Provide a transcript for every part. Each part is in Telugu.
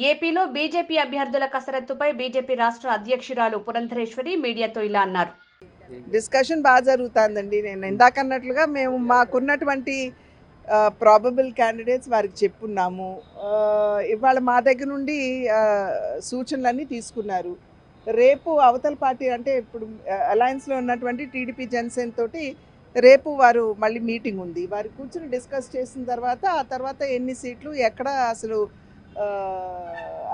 ఏపీలో బీజేపీ అభ్యర్థుల కసరత్తుపై బీజేపీ రాష్ట్ర అధ్యక్షురాలు పురంధరేశ్వరి మీడియాతో ఇలా అన్నారు. డిస్కషన్ బాగా జరుగుతుందండి. నేను ఇందాకన్నట్లుగా మేము మాకున్నటువంటి ప్రాబబుల్ క్యాండిడేట్స్ వారికి చెప్పున్నాము. ఇవాళ మా దగ్గర నుండి సూచనలన్నీ తీసుకున్నారు. రేపు అవతల పార్టీ అంటే ఇప్పుడు అలయన్స్లో ఉన్నటువంటి టీడీపీ జనసేన తోటి రేపు వారు మళ్ళీ మీటింగ్ ఉంది. వారు కూర్చుని డిస్కస్ చేసిన తర్వాత ఆ తర్వాత ఎన్ని సీట్లు ఎక్కడ అసలు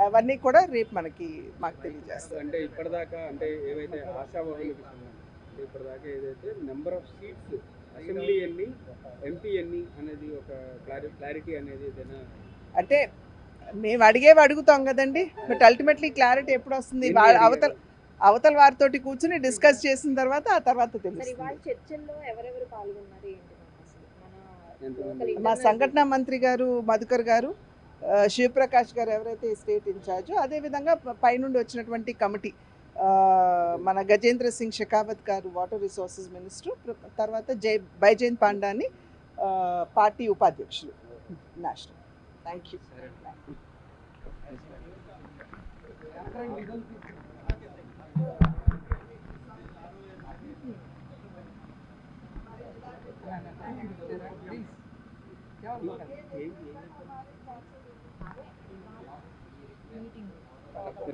అవన్నీ కూడా రేపు మాకు తెలియజేస్తారు. అంటే ఇప్పటిదాకా అంటే ఏవైతే ఆశావాహులకు సంబంధించి ఇప్పటిదాకా ఏదైతే నెంబర్ ఆఫ్ సీట్స్ అసెంబ్లీ ఎన్ని ఎంపీ ఎన్ని అనేది ఒక క్లారిటీ అనేది ఏదైనా అంటే మేము అడుగుతాం కదండి. బట్ అల్టిమేట్లీ క్లారిటీ ఎప్పుడు వస్తుంది? అవతల వారితోటి కూర్చుని డిస్కస్ చేసిన తర్వాత ఆ తర్వాత తెలుస్తుంది. మా సంఘటన మంత్రి గారు మధుకర్ గారు, శివప్రకాష్ గారు ఎవరైతే స్టేట్ ఇన్ఛార్జో, అదేవిధంగా పైనుండి వచ్చినటువంటి కమిటీ మన గజేంద్ర సింగ్ షెకావత్ గారు వాటర్ రిసోర్సెస్ మినిస్టర్, తర్వాత బైజయంత్ పాండాని పార్టీ ఉపాధ్యక్షులు నేషనల్. Thank you.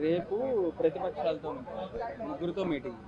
రేపు ప్రతిపక్షాలతో ముగ్గురితో మీటింగ్.